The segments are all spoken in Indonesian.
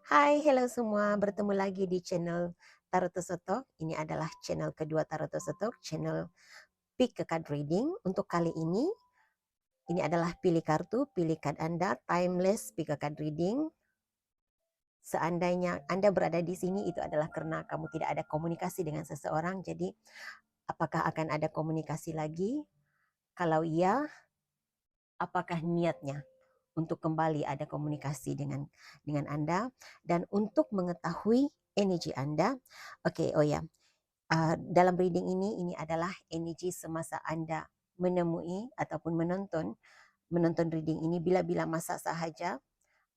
Hai, hello semua. Bertemu lagi di channel Tarot Tosotok. Ini adalah channel kedua Tarot Tosotok, channel Pick a Card Reading. Untuk kali ini adalah pilih kartu, pilih card Anda, timeless Pick a Card Reading. Seandainya Anda berada di sini, itu adalah karena kamu tidak ada komunikasi dengan seseorang. Jadi, apakah akan ada komunikasi lagi? Kalau iya, apakah niatnya untuk kembali ada komunikasi dengan Anda? Dan untuk mengetahui energi Anda, dalam reading ini adalah energi semasa Anda menemui ataupun menonton reading ini. Bila-bila masa sahaja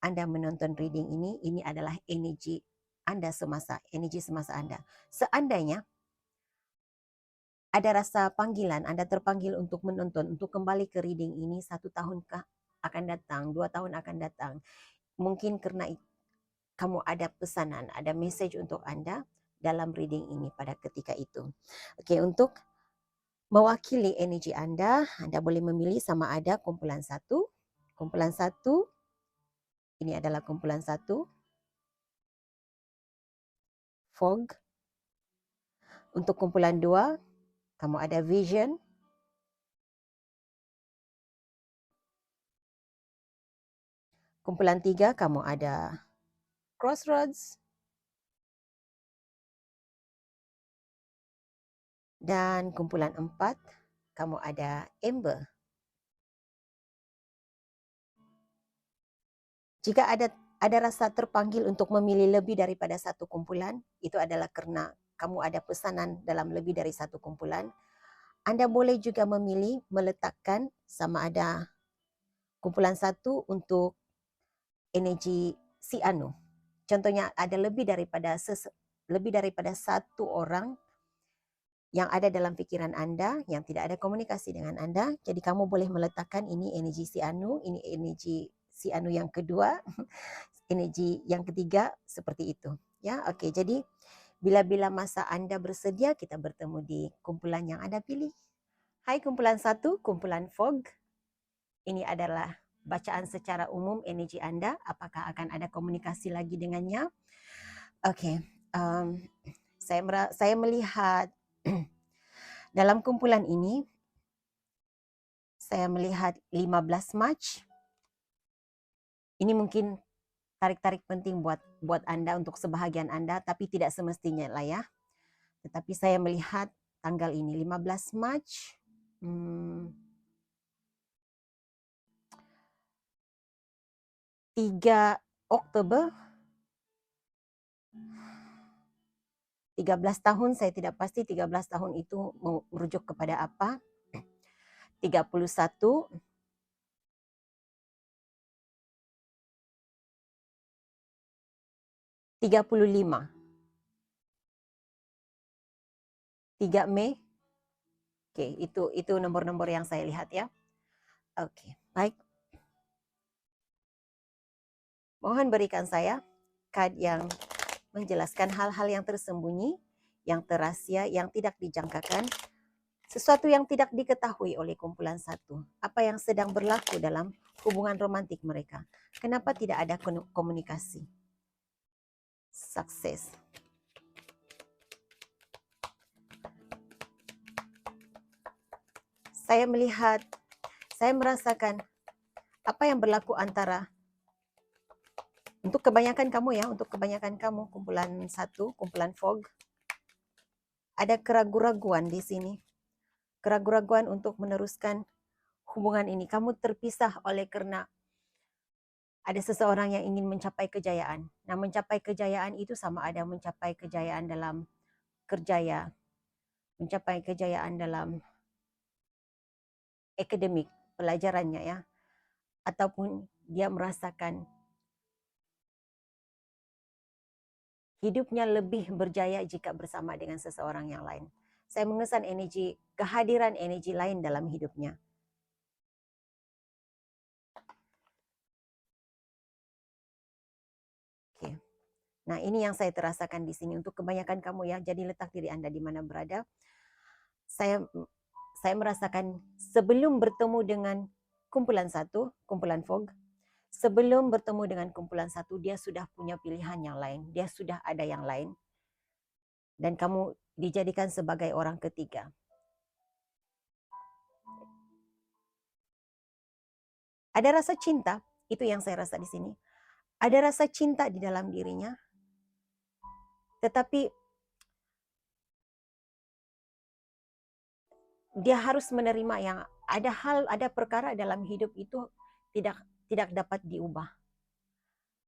Anda menonton reading ini adalah energi energi semasa Anda. Seandainya ada rasa panggilan, Anda terpanggil untuk menonton, untuk kembali ke reading ini 1 tahun akan datang, 2 tahun akan datang. Mungkin karena kamu ada pesanan, ada message untuk Anda dalam reading ini pada ketika itu. Oke, untuk mewakili energi Anda boleh memilih sama ada kumpulan satu, ini adalah kumpulan satu, fog. Untuk kumpulan 2, kamu ada vision. Kumpulan 3, kamu ada crossroads. Dan kumpulan 4, kamu ada amber. Jika ada rasa terpanggil untuk memilih lebih daripada satu kumpulan, itu adalah karena kamu ada pesanan dalam lebih dari satu kumpulan. Anda boleh juga memilih meletakkan sama ada kumpulan 1 untuk energi si anu. Contohnya ada lebih daripada satu orang yang ada dalam pikiran Anda yang tidak ada komunikasi dengan Anda. Jadi kamu boleh meletakkan ini energi si anu, ini energi si anu yang kedua, energi yang ketiga, seperti itu. Ya, oke. Jadi bila-bila masa Anda bersedia, kita bertemu di kumpulan yang Anda pilih. Hai kumpulan 1, kumpulan fog. Ini adalah bacaan secara umum energi Anda. Apakah akan ada komunikasi lagi dengannya? Oke, saya melihat dalam kumpulan ini, saya melihat 15 Mac. Ini mungkin tarik-tarik penting buat Anda, untuk sebahagian Anda, tapi tidak semestinya lah ya. Tetapi saya melihat tanggal ini 15 Mac. 3 Oktober, 13 tahun, saya tidak pasti 13 tahun itu merujuk kepada apa. 31, 35, 3 Mei. Oke, itu nomor-nomor yang saya lihat ya. Oke, baik. Mohon berikan saya card yang menjelaskan hal-hal yang tersembunyi, yang terahasia, yang tidak dijangkakan, sesuatu yang tidak diketahui oleh kumpulan 1. Apa yang sedang berlaku dalam hubungan romantik mereka? Kenapa tidak ada komunikasi? Sukses. Saya merasakan apa yang berlaku antara, untuk kebanyakan kamu kumpulan 1, kumpulan fog, ada keraguan-raguan di sini. Keraguan-raguan untuk meneruskan hubungan ini. Kamu terpisah oleh karena ada seseorang yang ingin mencapai kejayaan. Nah, mencapai kejayaan itu sama ada mencapai kejayaan dalam kerjaya, mencapai kejayaan dalam akademik, pelajarannya ya, ataupun dia merasakan hidupnya lebih berjaya jika bersama dengan seseorang yang lain. Saya mengesan kehadiran energi lain dalam hidupnya. Oke. Nah, ini yang saya terasakan di sini untuk kebanyakan kamu ya. Jadi letak diri Anda di mana berada. Saya merasakan sebelum bertemu dengan kumpulan 1, kumpulan fog, sebelum bertemu dengan kumpulan satu, dia sudah punya pilihan yang lain, dia sudah ada yang lain, dan kamu dijadikan sebagai orang ketiga. Ada rasa cinta, itu yang saya rasa di sini. Ada rasa cinta di dalam dirinya, tetapi dia harus menerima yang ada perkara dalam hidup itu tidak dapat diubah.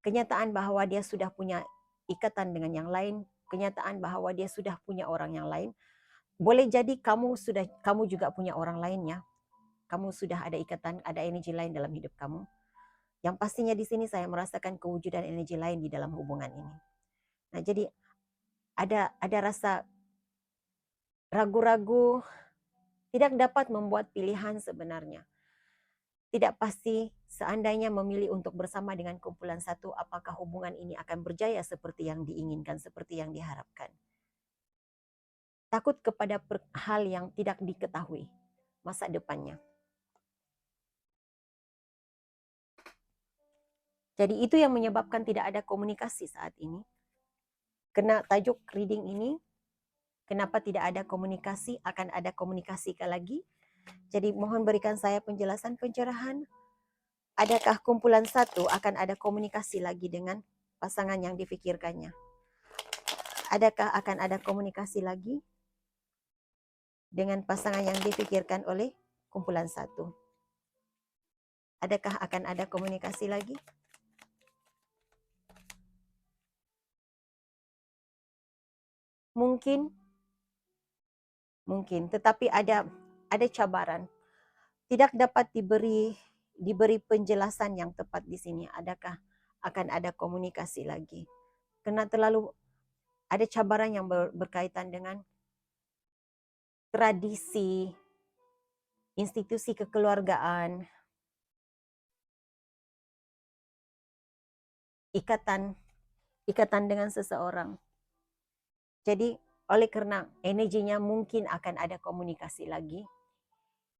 Kenyataan bahwa dia sudah punya ikatan dengan yang lain, kenyataan bahwa dia sudah punya orang yang lain. Boleh jadi kamu juga punya orang lainnya. Kamu sudah ada ikatan, ada energi lain dalam hidup kamu. Yang pastinya di sini saya merasakan kewujudan energi lain di dalam hubungan ini. Nah, jadi ada rasa ragu-ragu, tidak dapat membuat pilihan sebenarnya. Tidak pasti seandainya memilih untuk bersama dengan kumpulan satu, apakah hubungan ini akan berjaya seperti yang diinginkan, seperti yang diharapkan. Takut kepada hal yang tidak diketahui masa depannya. Jadi itu yang menyebabkan tidak ada komunikasi saat ini. Kena tajuk reading ini, kenapa tidak ada komunikasi, akan ada komunikasi lagi. Jadi mohon berikan saya penjelasan pencerahan. Adakah kumpulan satu akan ada komunikasi lagi dengan pasangan yang difikirkannya? Adakah akan ada komunikasi lagi dengan pasangan yang difikirkan oleh kumpulan satu? Adakah akan ada komunikasi lagi? Mungkin, tetapi ada cabaran. Tidak dapat diberi penjelasan yang tepat di sini. Adakah akan ada komunikasi lagi? Karena terlalu ada cabaran yang berkaitan dengan tradisi, institusi kekeluargaan, ikatan dengan seseorang. Jadi oleh karena energinya mungkin akan ada komunikasi lagi,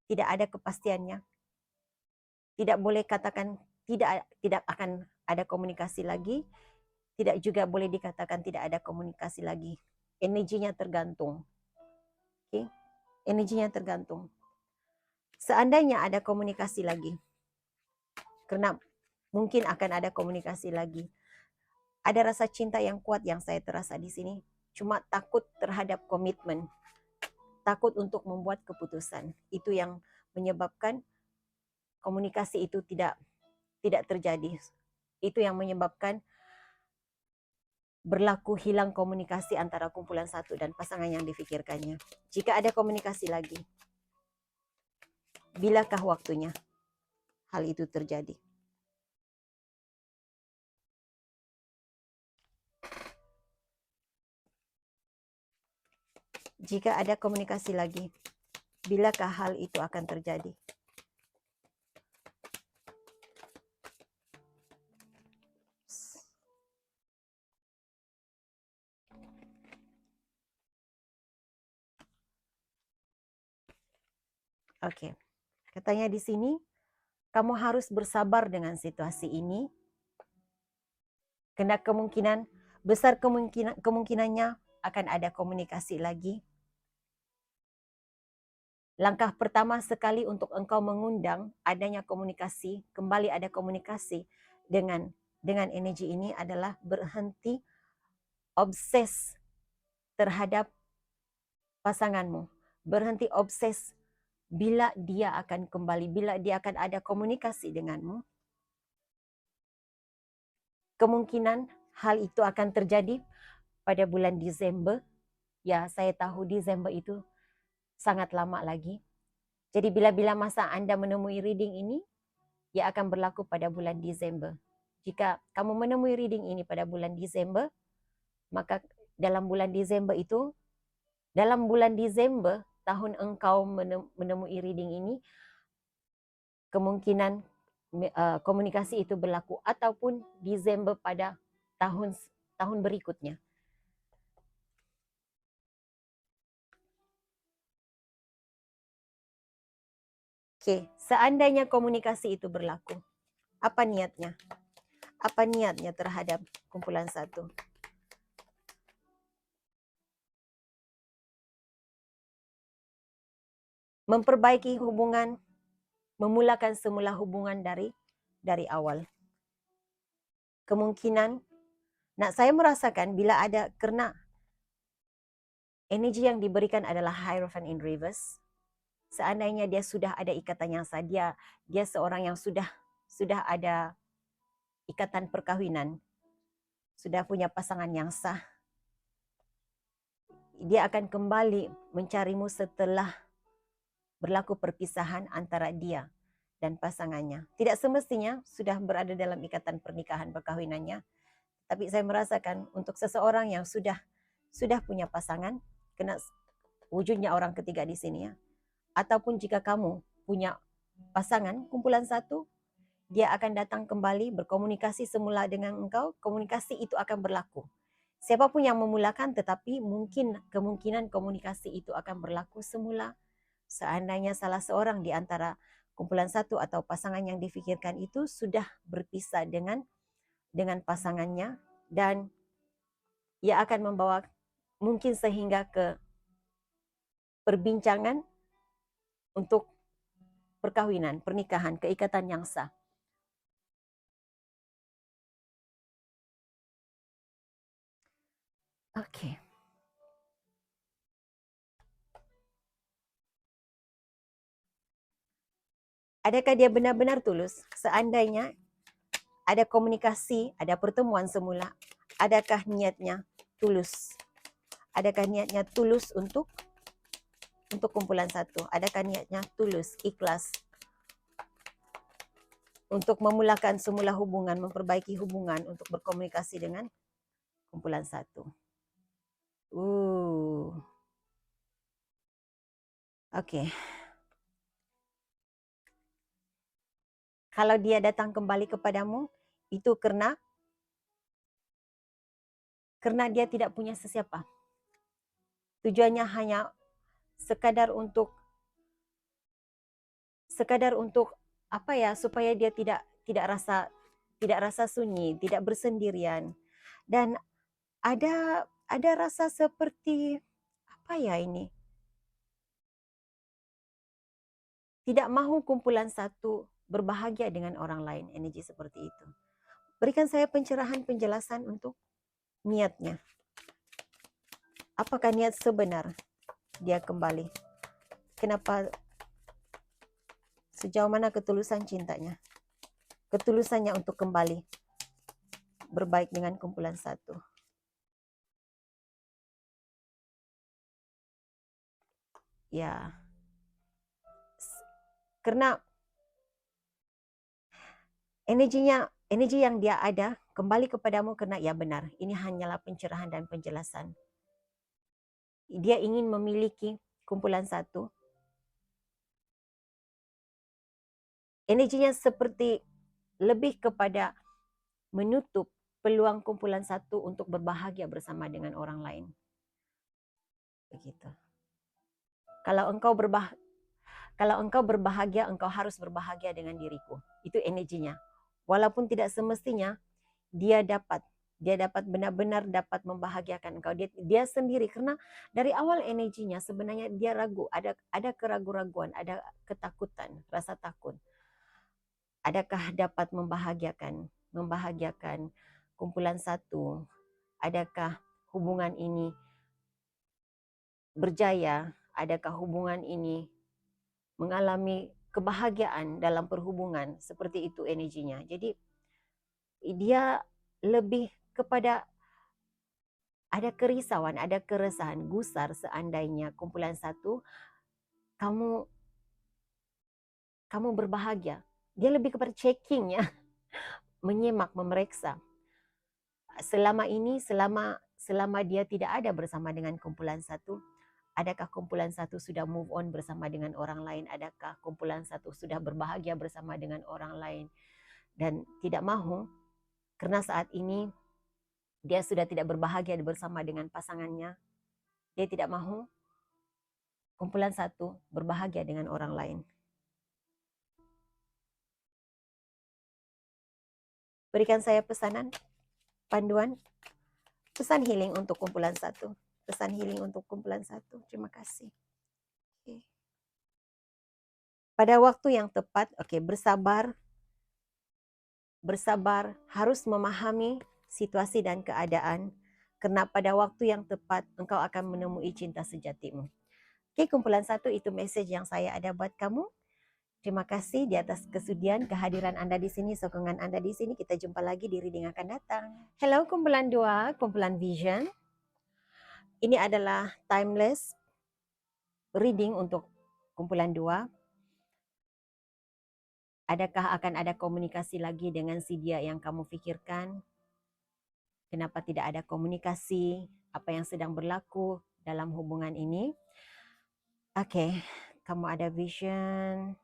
tidak ada kepastiannya. Tidak boleh katakan tidak akan ada komunikasi lagi, tidak juga boleh dikatakan tidak ada komunikasi lagi. Energinya tergantung. Okay? Energinya tergantung. Seandainya ada komunikasi lagi, karena mungkin akan ada komunikasi lagi. Ada rasa cinta yang kuat yang saya terasa di sini. Cuma takut terhadap komitmen. Takut untuk membuat keputusan. Itu yang menyebabkan komunikasi itu tidak terjadi. Itu yang menyebabkan berlaku hilang komunikasi antara kumpulan satu dan pasangan yang difikirkannya. Jika ada komunikasi lagi, bilakah waktunya hal itu terjadi? Jika ada komunikasi lagi, bilakah hal itu akan terjadi? Oke. Katanya di sini, kamu harus bersabar dengan situasi ini. Karena besar kemungkinannya akan ada komunikasi lagi. Langkah pertama sekali untuk engkau mengundang adanya komunikasi, kembali ada komunikasi dengan energi ini adalah berhenti obses terhadap pasanganmu. Berhenti obses bila dia akan kembali, bila dia akan ada komunikasi denganmu. Kemungkinan hal itu akan terjadi pada bulan Desember. Ya, saya tahu Desember itu sangat lama lagi. Jadi bila-bila masa Anda menemui reading ini, ia akan berlaku pada bulan Desember. Jika kamu menemui reading ini pada bulan Desember, maka dalam bulan Desember tahun engkau menemui reading ini, kemungkinan komunikasi itu berlaku ataupun Desember pada tahun berikutnya. Oke, seandainya komunikasi itu berlaku, Apa niatnya? Apa niatnya terhadap kumpulan 1? Memperbaiki hubungan, memulakan semula hubungan dari awal. Kemungkinan, saya merasakan bila ada, kerana energi yang diberikan adalah Hierophant in reverse, seandainya dia sudah ada ikatan yang sah, dia seorang yang sudah ada ikatan perkahwinan, sudah punya pasangan yang sah, dia akan kembali mencarimu setelah berlaku perpisahan antara dia dan pasangannya. Tidak semestinya sudah berada dalam ikatan pernikahan perkahwinannya, tapi saya merasakan untuk seseorang yang sudah punya pasangan, kena wujudnya orang ketiga di sini ya. Ataupun jika kamu punya pasangan kumpulan 1, dia akan datang kembali berkomunikasi semula dengan engkau, komunikasi itu akan berlaku. Siapapun yang memulakan, tetapi kemungkinan komunikasi itu akan berlaku semula seandainya salah seorang di antara kumpulan 1 atau pasangan yang difikirkan itu sudah berpisah dengan pasangannya, dan ia akan membawa mungkin sehingga ke perbincangan untuk perkahwinan, pernikahan, keikatan yang sah. Okey. Adakah dia benar-benar tulus? Seandainya ada komunikasi, ada pertemuan semula, adakah niatnya tulus? Adakah niatnya tulus untuk kumpulan 1? Adakah niatnya tulus, ikhlas untuk memulakan semula hubungan, memperbaiki hubungan untuk berkomunikasi dengan kumpulan 1? Okey. Kalau dia datang kembali kepadamu, itu kerana dia tidak punya sesiapa. Tujuannya hanya sekadar untuk apa ya, supaya dia tidak rasa sunyi, tidak bersendirian. Dan ada rasa seperti apa ya ini? Tidak mahu kumpulan 1 berbahagia dengan orang lain, energi seperti itu. Berikan saya pencerahan penjelasan untuk niatnya. Apakah niat sebenar dia kembali? Kenapa, sejauh mana ketulusan cintanya? Ketulusannya untuk kembali berbaik dengan kumpulan 1. Ya. Kerana energi yang dia ada kembali kepadamu kerana ya benar, ini hanyalah pencerahan dan penjelasan. Dia ingin memiliki kumpulan 1. Energinya seperti lebih kepada menutup peluang kumpulan 1 untuk berbahagia bersama dengan orang lain. Begitu. Kalau engkau berbahagia, engkau harus berbahagia dengan diriku. Itu energinya. Walaupun tidak semestinya dia dapat benar-benar dapat membahagiakan engkau. Dia sendiri, kerana dari awal energinya sebenarnya dia ragu, ada keraguan-raguan, ada ketakutan, rasa takut. Adakah dapat membahagiakan kumpulan 1? Adakah hubungan ini berjaya? Adakah hubungan ini mengalami kebahagiaan dalam perhubungan? Seperti itu energinya. Jadi dia lebih kepada ada kerisauan, ada keresahan, gusar seandainya kumpulan 1 kamu berbahagia. Dia lebih kepada checking ya, menyimak, memeriksa. Selama ini, selama dia tidak ada bersama dengan kumpulan 1, adakah kumpulan 1 sudah move on bersama dengan orang lain? Adakah kumpulan 1 sudah berbahagia bersama dengan orang lain? Dan tidak mahu, kerana saat ini dia sudah tidak berbahagia bersama dengan pasangannya, dia tidak mahu kumpulan 1 berbahagia dengan orang lain. Berikan saya pesanan, panduan, pesan healing untuk kumpulan 1. Pesan healing untuk kumpulan 1. Terima kasih. Okay. Pada waktu yang tepat, bersabar. Bersabar, harus memahami situasi dan keadaan, karena pada waktu yang tepat engkau akan menemui cinta sejatimu. Oke, kumpulan 1, itu message yang saya ada buat kamu. Terima kasih di atas kesudian kehadiran Anda di sini, sokongan Anda di sini. Kita jumpa lagi di reading akan datang. Hello kumpulan 2, kumpulan Vision. Ini adalah timeless reading untuk kumpulan 2. Adakah akan ada komunikasi lagi dengan si dia yang kamu pikirkan? Kenapa tidak ada komunikasi? Apa yang sedang berlaku dalam hubungan ini? Oke, kamu ada vision.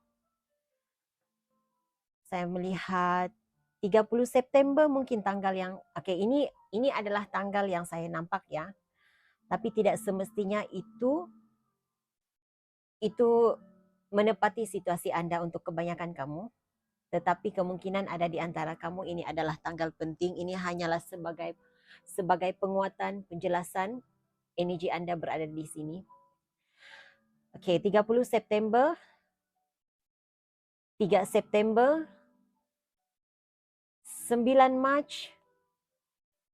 Saya melihat 30 September mungkin tanggal yang ini adalah tanggal yang saya nampak ya. Tapi tidak semestinya itu menepati situasi Anda untuk kebanyakan kamu. Tetapi kemungkinan ada di antara kamu ini adalah tanggal penting. Ini hanyalah sebagai penguatan, penjelasan energi Anda berada di sini. Oke, 30 September, 3 September, 9 Mac,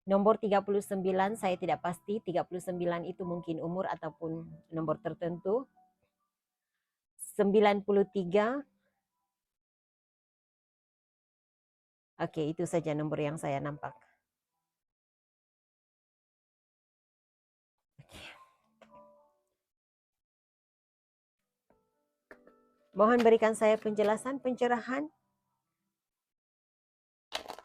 nomor 39, saya tidak pasti 39 itu mungkin umur ataupun nomor tertentu. 93. Oke, itu saja nomor yang saya nampak. Mohon berikan saya penjelasan, pencerahan.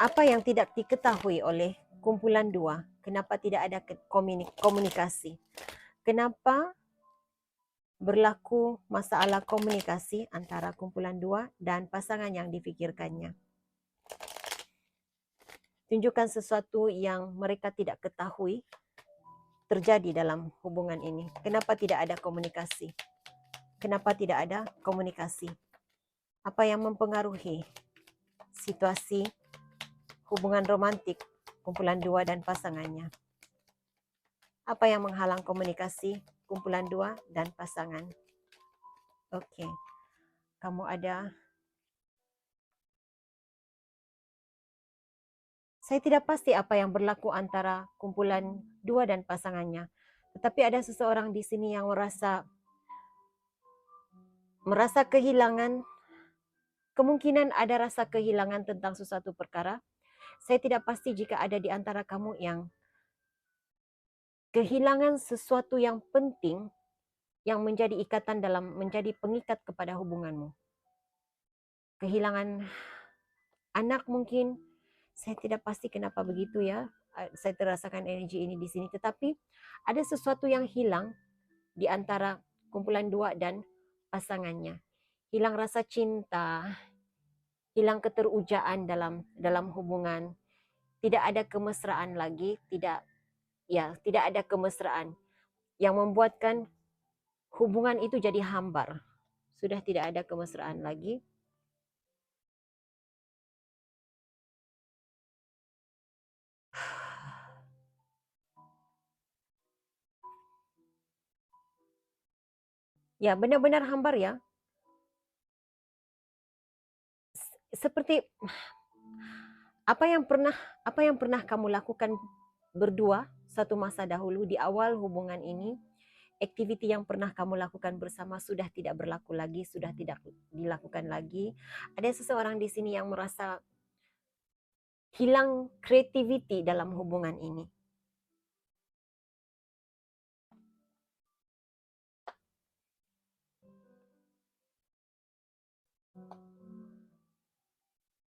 Apa yang tidak diketahui oleh kumpulan 2? Kenapa tidak ada komunikasi? Kenapa berlaku masalah komunikasi antara kumpulan 2 dan pasangan yang difikirkannya? Tunjukkan sesuatu yang mereka tidak ketahui terjadi dalam hubungan ini. Kenapa tidak ada komunikasi? Kenapa tidak ada komunikasi? Apa yang mempengaruhi situasi hubungan romantik kumpulan 2 dan pasangannya? Apa yang menghalang komunikasi kumpulan 2 dan pasangan? Oke. Kamu ada. Saya tidak pasti apa yang berlaku antara kumpulan 2 dan pasangannya. Tetapi ada seseorang di sini yang merasa kehilangan. Kemungkinan ada rasa kehilangan tentang sesuatu perkara. Saya tidak pasti jika ada di antara kamu yang kehilangan sesuatu yang penting yang menjadi ikatan menjadi pengikat kepada hubunganmu. Kehilangan anak mungkin. Saya tidak pasti kenapa begitu ya. Saya terasakan energi ini di sini. Tetapi ada sesuatu yang hilang di antara kumpulan 2 dan pasangannya. Hilang rasa cinta, hilang keterujaan dalam hubungan. Tidak ada kemesraan lagi, tidak ada kemesraan yang membuatkan hubungan itu jadi hambar. Sudah tidak ada kemesraan lagi. Ya, benar-benar hambar ya. Seperti apa yang pernah kamu lakukan berdua satu masa dahulu di awal hubungan ini, aktiviti yang pernah kamu lakukan bersama sudah tidak berlaku lagi, sudah tidak dilakukan lagi. Ada seseorang di sini yang merasa hilang creativity dalam hubungan ini.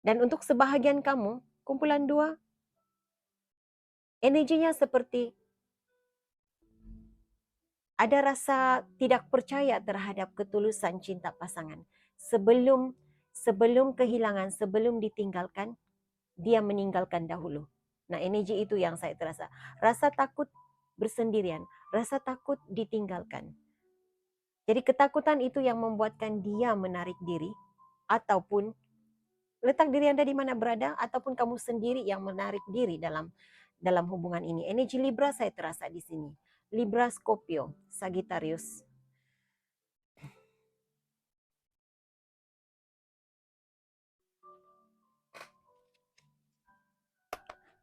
Dan untuk sebahagian kamu, kumpulan 2, energinya seperti ada rasa tidak percaya terhadap ketulusan cinta pasangan. Sebelum kehilangan, sebelum ditinggalkan, dia meninggalkan dahulu. Nah, energi itu yang saya terasa. Rasa takut bersendirian, rasa takut ditinggalkan. Jadi ketakutan itu yang membuatkan dia menarik diri ataupun letak diri Anda di mana berada, ataupun kamu sendiri yang menarik diri dalam hubungan ini. Energi Libra saya terasa di sini. Libra, Scorpio, Sagittarius.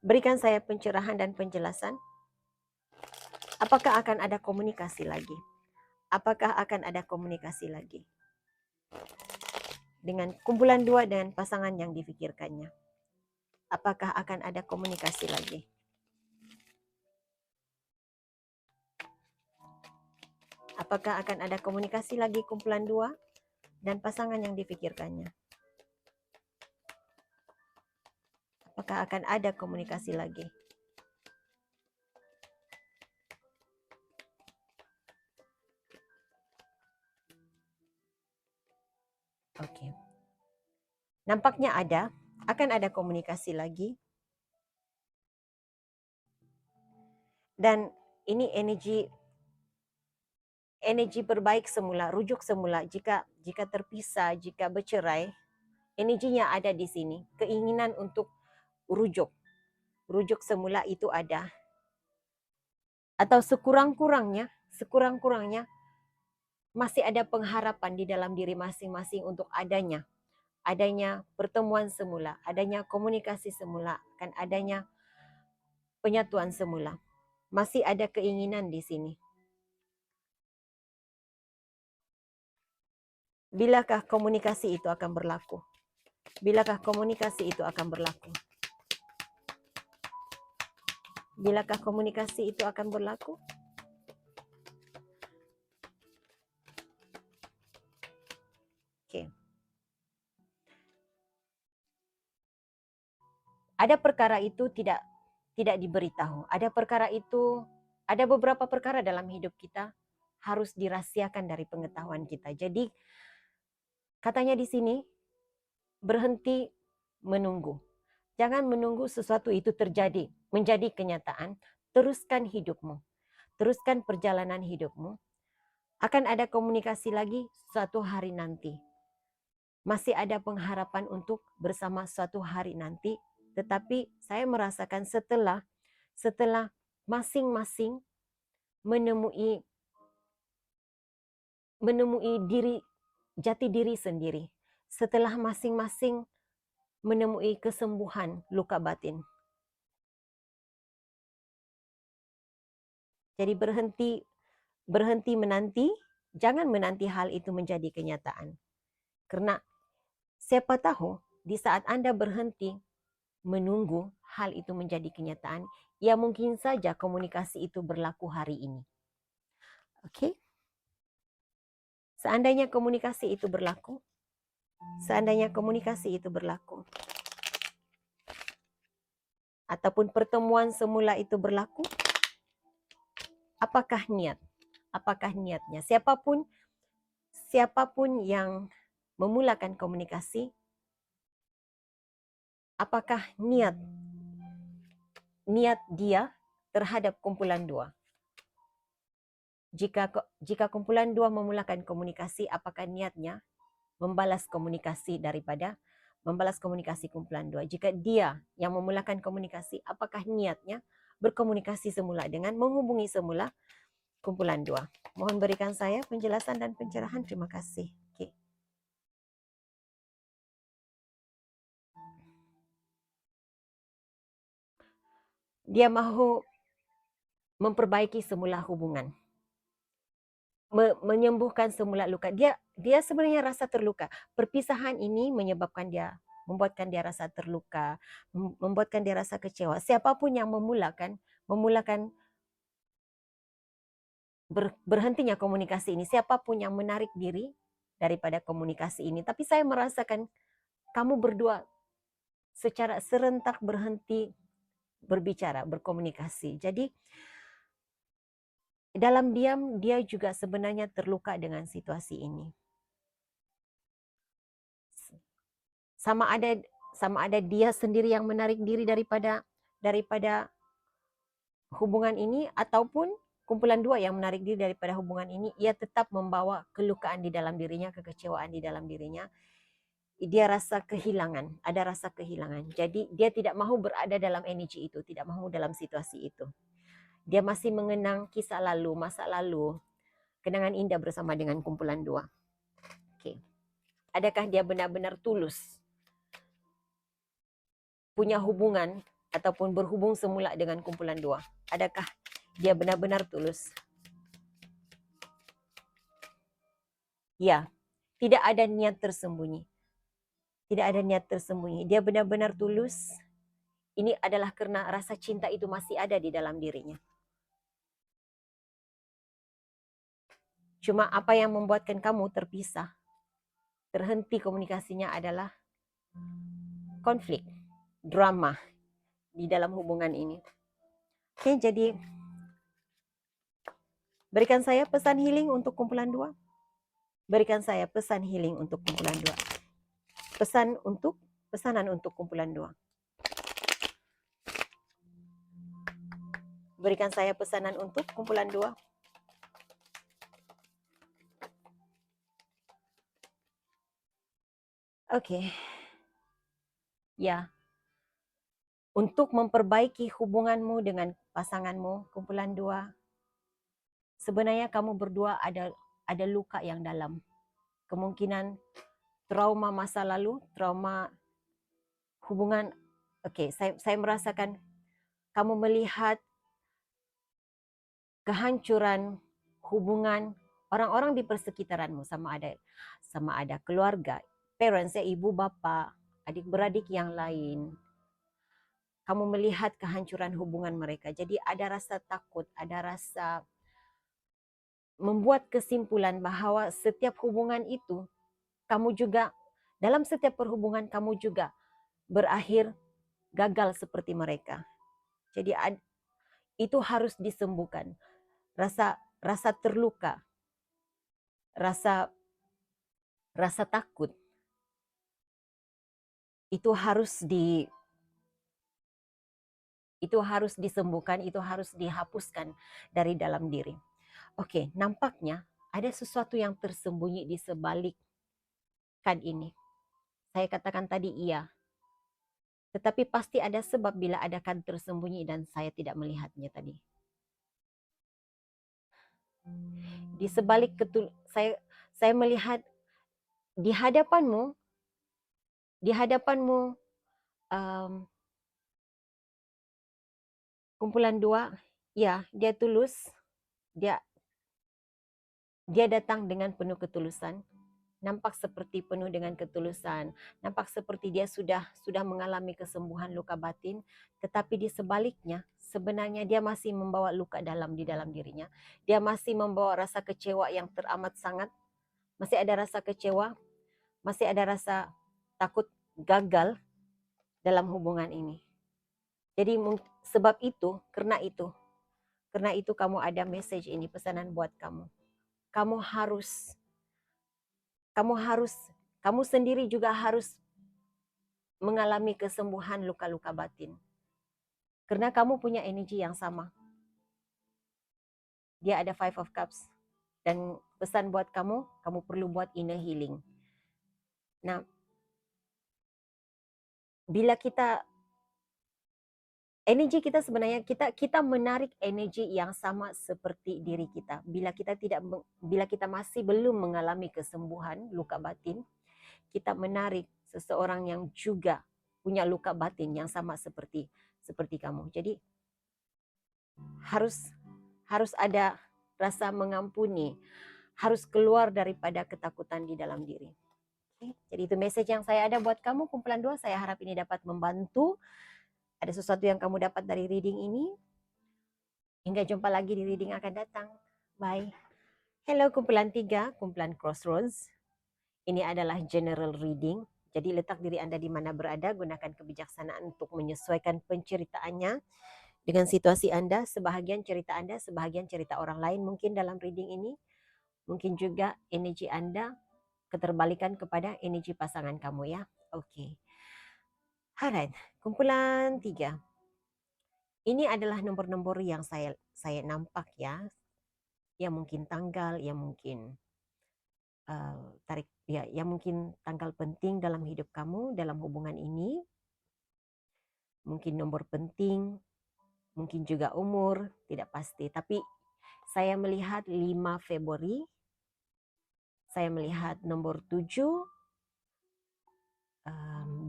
Berikan saya pencerahan dan penjelasan. Apakah akan ada komunikasi lagi? Apakah akan ada komunikasi lagi? Dengan kumpulan 2 dan pasangan yang difikirkannya. Apakah akan ada komunikasi lagi? Apakah akan ada komunikasi lagi kumpulan 2 dan pasangan yang difikirkannya? Apakah akan ada komunikasi lagi? Oke. Nampaknya akan ada komunikasi lagi. Dan ini energi berbaik semula, rujuk semula. Jika terpisah, jika bercerai, energinya ada di sini. Keinginan untuk rujuk semula itu ada. Atau sekurang-kurangnya masih ada pengharapan di dalam diri masing-masing untuk adanya pertemuan semula, adanya komunikasi semula, kan adanya penyatuan semula. Masih ada keinginan di sini. Bilakah komunikasi itu akan berlaku? Bilakah komunikasi itu akan berlaku? Bilakah komunikasi itu akan berlaku? Oke. Ada perkara itu tidak diberitahu. Ada perkara itu, ada beberapa perkara dalam hidup kita harus dirahasiakan dari pengetahuan kita. Jadi katanya di sini, berhenti menunggu. Jangan menunggu sesuatu itu terjadi, menjadi kenyataan. Teruskan hidupmu. Teruskan perjalanan hidupmu. Akan ada komunikasi lagi suatu hari nanti. Masih ada pengharapan untuk bersama suatu hari nanti. Tetapi saya merasakan setelah masing-masing menemui jati diri sendiri. Setelah masing-masing menemui kesembuhan luka batin. Jadi berhenti menanti, jangan menanti hal itu menjadi kenyataan. Karena siapa tahu di saat Anda berhenti menunggu hal itu menjadi kenyataan, ya mungkin saja komunikasi itu berlaku hari ini. Oke? Seandainya komunikasi itu berlaku, ataupun pertemuan semula itu berlaku, apakah niatnya? Siapapun yang memulakan komunikasi, apakah niat dia terhadap kumpulan 2? Jika kumpulan 2 memulakan komunikasi, apakah niatnya membalas komunikasi kumpulan 2? Jika dia yang memulakan komunikasi, apakah niatnya berkomunikasi semula dengan menghubungi semula kumpulan 2? Mohon berikan saya penjelasan dan pencerahan. Terima kasih. Okay. Dia mahu memperbaiki semula hubungan. Menyembuhkan semula luka. Dia sebenarnya rasa terluka. Perpisahan ini membuatkan dia rasa terluka, membuatkan dia rasa kecewa. Siapapun yang memulakan berhentinya komunikasi ini, siapapun yang menarik diri daripada komunikasi ini. Tapi saya merasakan kamu berdua secara serentak berhenti berbicara, berkomunikasi. Jadi dalam diam dia juga sebenarnya terluka dengan situasi ini. Sama ada dia sendiri yang menarik diri daripada hubungan ini, ataupun kumpulan 2 yang menarik diri daripada hubungan ini, ia tetap membawa kelukaan di dalam dirinya, kekecewaan di dalam dirinya. dia rasa kehilangan, ada rasa kehilangan. Jadi dia tidak mahu berada dalam energi itu, tidak mahu dalam situasi itu. Dia masih mengenang kisah lalu, masa lalu, kenangan indah bersama dengan kumpulan 2. Okay. Adakah dia benar-benar tulus punya hubungan ataupun berhubung semula dengan kumpulan 2? Adakah dia benar-benar tulus? Ya, tidak ada niat tersembunyi. Tidak ada niat tersembunyi. Dia benar-benar tulus. Ini adalah karena rasa cinta itu masih ada di dalam dirinya. Cuma apa yang membuatkan kamu terpisah, terhenti komunikasinya adalah konflik, drama di dalam hubungan ini. Oke, jadi berikan saya pesan healing untuk kumpulan 2. Berikan saya pesan healing untuk kumpulan 2. Pesanan untuk kumpulan 2. Berikan saya pesanan untuk kumpulan 2. Oke. Ya. Untuk memperbaiki hubunganmu dengan pasanganmu, kumpulan 2, sebenarnya kamu berdua ada luka yang dalam. Kemungkinan trauma masa lalu, trauma hubungan. Oke, saya merasakan kamu melihat kehancuran hubungan orang-orang di persekitaranmu, sama ada keluarga, parents, ibu bapa, adik-beradik yang lain. Kamu melihat kehancuran hubungan mereka. Jadi ada rasa takut, ada rasa membuat kesimpulan bahwa setiap hubungan itu, kamu juga, dalam setiap perhubungan kamu juga berakhir gagal seperti mereka. Jadi itu harus disembuhkan. Rasa terluka, rasa takut, itu harus disembuhkan, itu harus dihapuskan dari dalam diri. Oke, nampaknya ada sesuatu yang tersembunyi di sebalik kad ini. Saya katakan tadi iya. Tetapi pasti ada sebab bila ada kad tersembunyi dan saya tidak melihatnya tadi. Di sebalik saya melihat di hadapanmu kumpulan 2, ya, dia tulus, dia datang dengan penuh ketulusan, nampak seperti penuh dengan ketulusan, nampak seperti dia sudah mengalami kesembuhan luka batin, tetapi di sebaliknya sebenarnya dia masih membawa luka dalam di dalam dirinya. Dia masih membawa rasa kecewa yang teramat sangat, masih ada rasa kecewa, masih ada rasa takut gagal dalam hubungan ini. Jadi sebab itu, karena itu kamu ada message ini, pesanan buat kamu. Kamu sendiri juga harus mengalami kesembuhan luka-luka batin. Karena kamu punya energi yang sama. Dia ada 5 of Cups. Dan pesan buat kamu perlu buat inner healing. Nah, bila energi kita sebenarnya kita menarik energi yang sama seperti diri kita. Bila kita masih belum mengalami kesembuhan luka batin, kita menarik seseorang yang juga punya luka batin yang sama seperti kamu. Jadi harus ada rasa mengampuni, harus keluar daripada ketakutan di dalam diri. Jadi itu message yang saya ada buat kamu kumpulan 2. Saya harap ini dapat membantu. Ada sesuatu yang kamu dapat dari reading ini. Hingga jumpa lagi di reading akan datang. Bye. Hello kumpulan 3, kumpulan Crossroads. Ini adalah general reading. Jadi letak diri Anda di mana berada, gunakan kebijaksanaan untuk menyesuaikan penceritaannya dengan situasi Anda. Sebahagian cerita Anda, sebahagian cerita orang lain mungkin dalam reading ini. Mungkin juga energi Anda keterbalikan kepada energi pasangan kamu ya. Oke. Alright, kumpulan 3. Ini adalah nomor-nomor yang saya nampak ya. Ya mungkin tanggal, ya mungkin tarik ya, yang mungkin tanggal penting dalam hidup kamu dalam hubungan ini, mungkin nomor penting, mungkin juga umur, tidak pasti. Tapi saya melihat 5 Februari, saya melihat nomor 7, 25,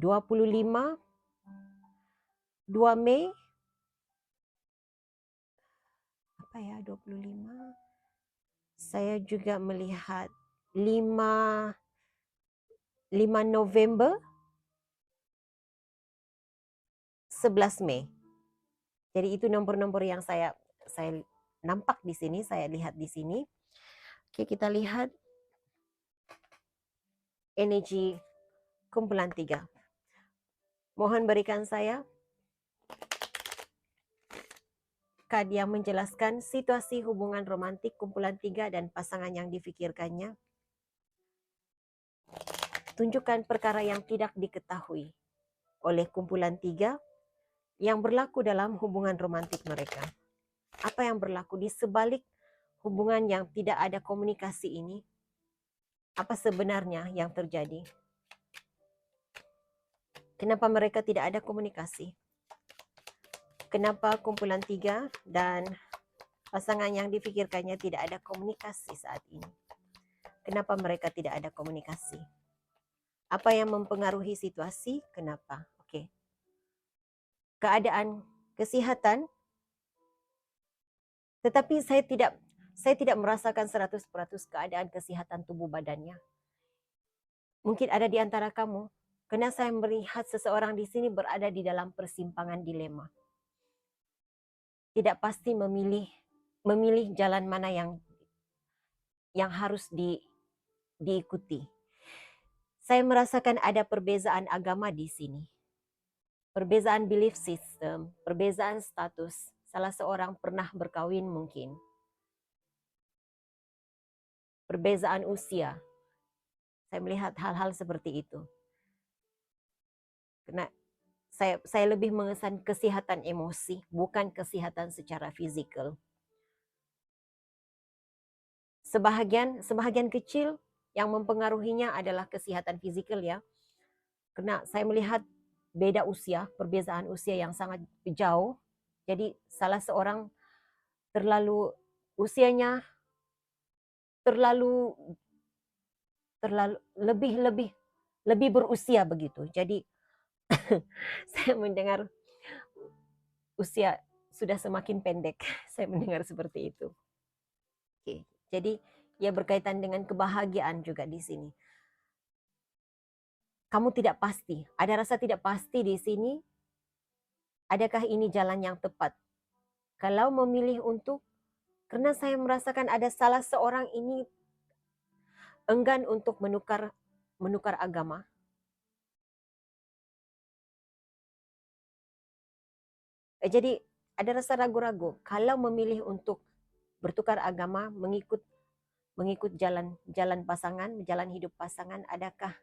2 Mei, apa ya 25? Saya juga melihat 5 November, 11 Mei. Jadi itu nomor-nomor yang saya nampak di sini, saya lihat di sini. Oke, kita lihat energi kumpulan 3. Mohon berikan saya kad yang menjelaskan situasi hubungan romantik kumpulan 3 dan pasangan yang difikirkannya. Tunjukkan perkara yang tidak diketahui oleh kumpulan 3 yang berlaku dalam hubungan romantik mereka. Apa yang berlaku di sebalik hubungan yang tidak ada komunikasi ini? Apa sebenarnya yang terjadi? Kenapa mereka tidak ada komunikasi? Kenapa kumpulan 3 dan pasangan yang difikirkannya tidak ada komunikasi saat ini? Kenapa mereka tidak ada komunikasi? Apa yang mempengaruhi situasi? Kenapa? Oke. Keadaan kesehatan, tetapi saya tidak merasakan 100% keadaan kesehatan tubuh badannya. Mungkin ada di antara kamu, karena saya melihat seseorang di sini berada di dalam persimpangan dilema. Tidak pasti memilih jalan mana yang harus diikuti. Saya merasakan ada perbezaan agama di sini. Perbezaan belief system, perbezaan status. Salah seorang pernah berkawin mungkin. Perbezaan usia. Saya melihat hal-hal seperti itu. Karena saya lebih mengesan kesehatan emosi, bukan kesehatan secara fisikal. Sebahagian kecil yang mempengaruhinya adalah kesehatan fisikal ya. Karena saya melihat beda usia, perbezaan usia yang sangat jauh. Jadi salah seorang usianya terlalu lebih berusia begitu. Jadi saya mendengar usia sudah semakin pendek. Saya mendengar seperti itu. Oke, jadi ya berkaitan dengan kebahagiaan juga di sini. Kamu tidak pasti, ada rasa tidak pasti di sini. Adakah ini jalan yang tepat? Kalau memilih untuk, karena saya merasakan ada salah seorang ini enggan untuk menukar agama. Jadi ada rasa ragu-ragu. Kalau memilih untuk bertukar agama, mengikut jalan pasangan, jalan hidup pasangan, adakah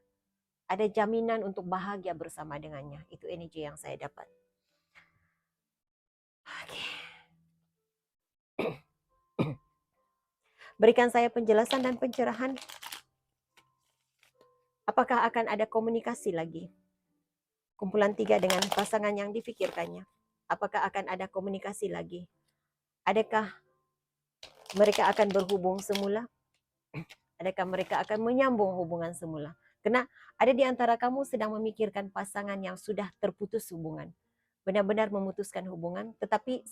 ada jaminan untuk bahagia bersama dengannya? Itu energi yang saya dapat. Oke. Berikan saya penjelasan dan pencerahan. Apakah akan ada komunikasi lagi? Kumpulan 3 dengan pasangan yang difikirkannya. Apakah akan ada komunikasi lagi? Adakah mereka akan berhubung semula? Adakah mereka akan menyambung hubungan semula? Karena ada di antara kamu sedang memikirkan pasangan yang sudah terputus hubungan. Benar-benar memutuskan hubungan, tetapi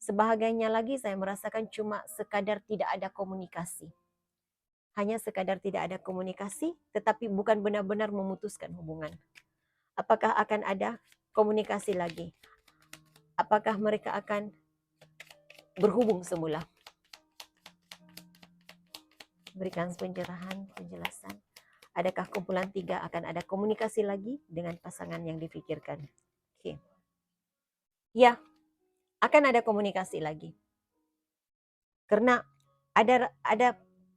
sebahagiannya lagi saya merasakan cuma sekadar tidak ada komunikasi. Hanya sekadar tidak ada komunikasi, tetapi bukan benar-benar memutuskan hubungan. Apakah akan ada komunikasi lagi? Apakah mereka akan berhubung semula? Berikan pencerahan, penjelasan. Adakah kumpulan 3 akan ada komunikasi lagi dengan pasangan yang difikirkan? Oke. Ya, akan ada komunikasi lagi. Karena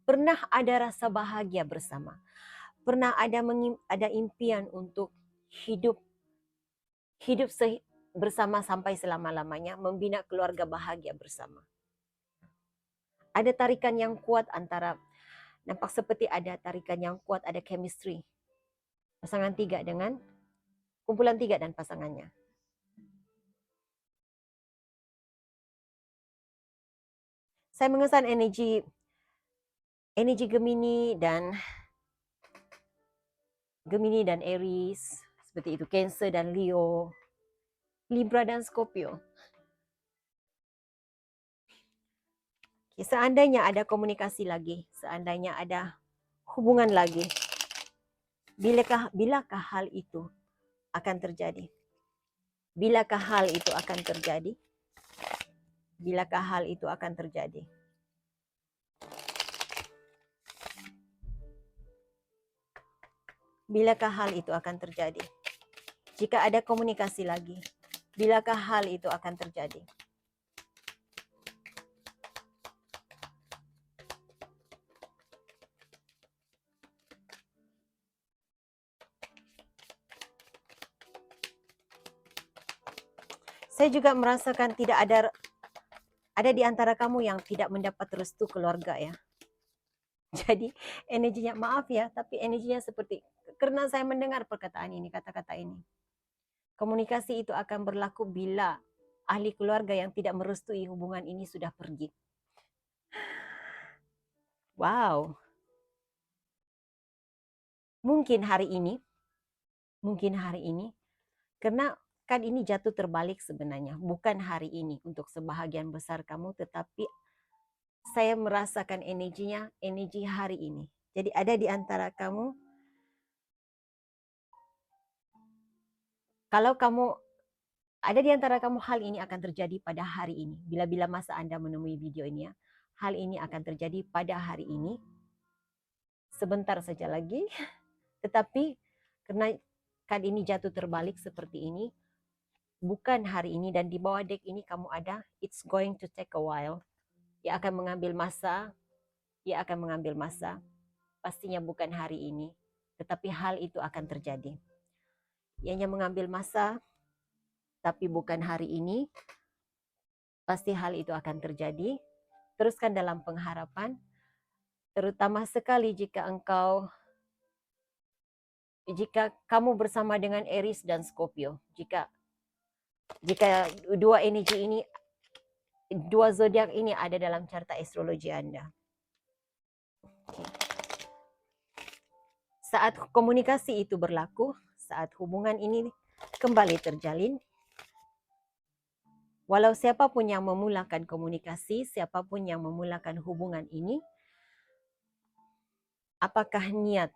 pernah ada rasa bahagia bersama. Pernah ada impian untuk hidup bersama sampai selama-lamanya, membina keluarga bahagia bersama. Ada tarikan yang kuat antara Nampak seperti ada tarikan yang kuat, ada chemistry. Pasangan 3 dengan kumpulan 3 dan pasangannya. Saya mengesan energi Gemini dan Aries, seperti itu, Cancer dan Leo, Libra dan Scorpio. Seandainya ada komunikasi lagi, seandainya ada hubungan lagi, bilakah hal itu akan terjadi? Bilakah hal itu akan terjadi? Bilakah hal itu akan terjadi? Bilakah hal itu akan terjadi? Jika ada komunikasi lagi, bilakah hal itu akan terjadi? Saya juga merasakan tidak ada di antara kamu yang tidak mendapat restu keluarga ya. Jadi energinya, maaf ya, tapi energinya seperti, karena saya mendengar perkataan ini, kata-kata ini. Komunikasi itu akan berlaku bila ahli keluarga yang tidak merestui hubungan ini sudah pergi. Wow. Mungkin hari ini, karena kan ini jatuh terbalik sebenarnya, bukan hari ini untuk sebahagian besar kamu, tetapi saya merasakan energinya, energi hari ini. Jadi ada di antara kamu, kalau kamu ada di antara kamu, hal ini akan terjadi pada hari ini. Bila-bila masa Anda menemui video ini ya, hal ini akan terjadi pada hari ini. Sebentar saja lagi. Tetapi karena kad ini jatuh terbalik seperti ini, bukan hari ini, dan di bawah deck ini kamu ada, it's going to take a while. Ia akan mengambil masa, pastinya bukan hari ini, tetapi hal itu akan terjadi. Ianya mengambil masa, tapi bukan hari ini, pasti hal itu akan terjadi. Teruskan dalam pengharapan, terutama sekali jika kamu bersama dengan Aries dan Scorpio. Jika dua energi ini, dua zodiak ini ada dalam carta astrologi Anda. Saat komunikasi itu berlaku, saat hubungan ini kembali terjalin, walau siapapun yang memulakan komunikasi, siapapun yang memulakan hubungan ini, apakah niat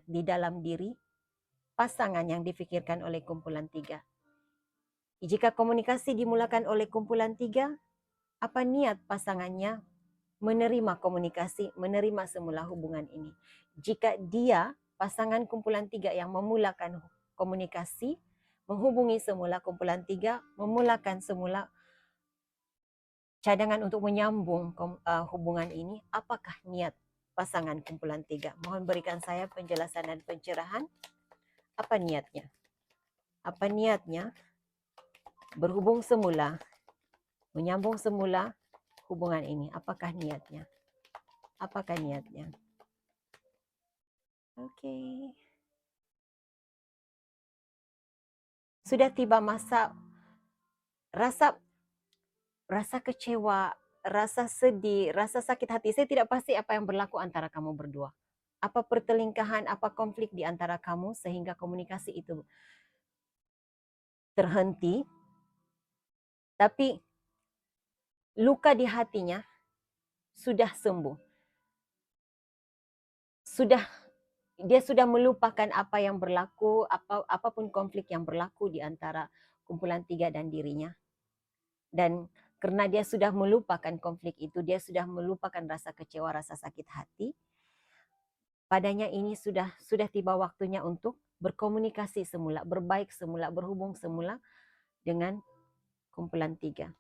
di dalam diri pasangan yang difikirkan oleh kumpulan 3? Jika komunikasi dimulakan oleh kumpulan 3, apa niat pasangannya menerima komunikasi, menerima semula hubungan ini? Jika dia, pasangan kumpulan 3 yang memulakan komunikasi, menghubungi semula kumpulan 3, memulakan semula cadangan untuk menyambung hubungan ini, apakah niat pasangan kumpulan 3? Mohon berikan saya penjelasan dan pencerahan. Apa niatnya? Apa niatnya berhubung semula, menyambung semula hubungan ini? Apakah niatnya? Apakah niatnya? Oke. Sudah tiba masa rasa kecewa, rasa sedih, rasa sakit hati. Saya tidak pasti apa yang berlaku antara kamu berdua. Apa pertelingkahan, apa konflik di antara kamu sehingga komunikasi itu terhenti. Tapi luka di hatinya sudah sembuh. Dia sudah melupakan apa yang berlaku, apapun konflik yang berlaku di antara kumpulan 3 dan dirinya. Dan karena dia sudah melupakan konflik itu, dia sudah melupakan rasa kecewa, rasa sakit hati, padanya ini sudah tiba waktunya untuk berkomunikasi semula, berbaik semula, berhubung semula dengan kumpulan 3.